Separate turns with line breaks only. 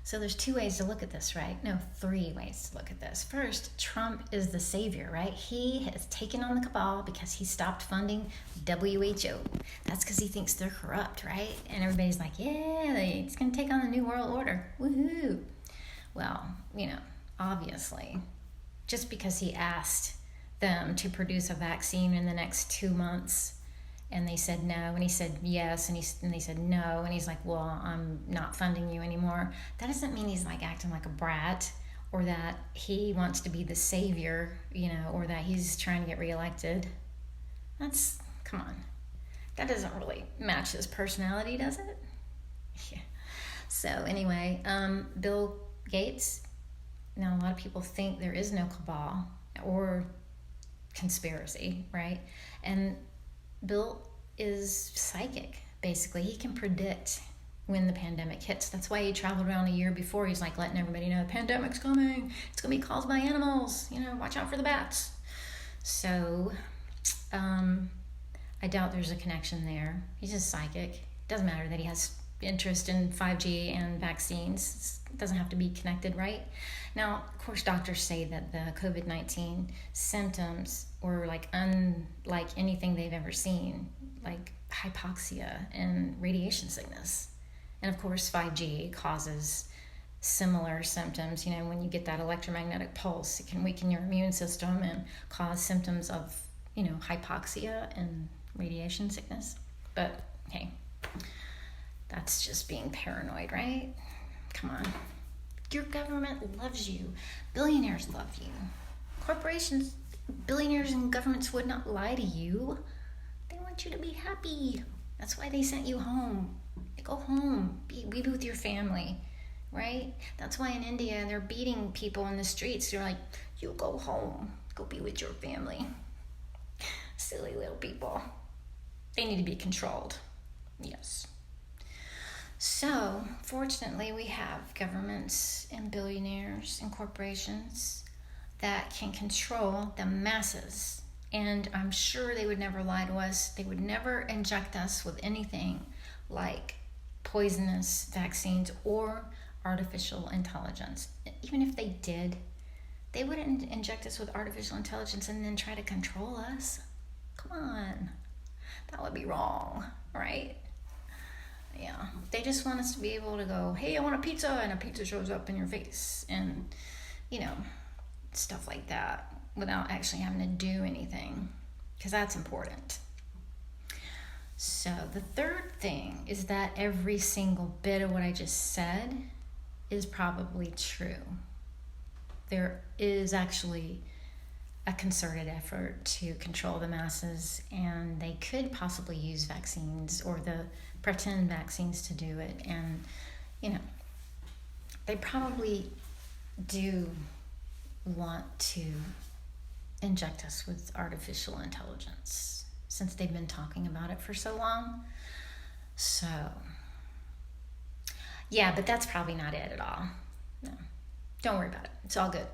So there's two ways to look at this, right? No, three ways to look at this. First, Trump is the savior, right? He has taken on the cabal because he stopped funding WHO. That's because he thinks they're corrupt, right? And everybody's like, yeah, it's going to take on the new world order. Woohoo. Well, obviously, just because he asked them to produce a vaccine in the next 2 months, and they said no, and he said yes, and they said no, and he's like, well, I'm not funding you anymore. That doesn't mean he's like acting like a brat, or that he wants to be the savior, or that he's trying to get reelected. Come on. That doesn't really match his personality, does it? Yeah. So anyway, Bill Gates. Now, a lot of people think there is no cabal or conspiracy, right? And Bill is psychic, basically. He can predict when the pandemic hits. That's why he traveled around a year before. He's like letting everybody know the pandemic's coming. It's going to be caused by animals. Watch out for the bats. So I doubt there's a connection there. He's just psychic. It doesn't matter that he has interest in 5G and vaccines. It doesn't have to be connected, right? Now, of course, doctors say that the COVID-19 symptoms were unlike anything they've ever seen, like hypoxia and radiation sickness. And of course, 5G causes similar symptoms. When you get that electromagnetic pulse, it can weaken your immune system and cause symptoms of, hypoxia and radiation sickness. But hey, that's just being paranoid, right? Come on. Your government loves you. Billionaires love you. Corporations, billionaires and governments would not lie to you. They want you to be happy. That's why they sent you home. Go home. Be with your family, right? That's why in India they're beating people in the streets. They're like, you go home. Go be with your family. Silly little people. They need to be controlled. Yes. So, fortunately, we have governments and billionaires and corporations that can control the masses. And I'm sure they would never lie to us. They would never inject us with anything like poisonous vaccines or artificial intelligence. Even if they did, they wouldn't inject us with artificial intelligence and then try to control us. Come on. That would be wrong, right? Yeah, they just want us to be able to go, hey, I want a pizza, and a pizza shows up in your face, and, stuff like that, without actually having to do anything, because that's important. So the third thing is that every single bit of what I just said is probably true. There is actually a concerted effort to control the masses, and they could possibly use vaccines or the pretend vaccines to do it. And they probably do want to inject us with artificial intelligence since they've been talking about it for so long. So yeah, but that's probably not it at all. No, don't worry about it. It's all good.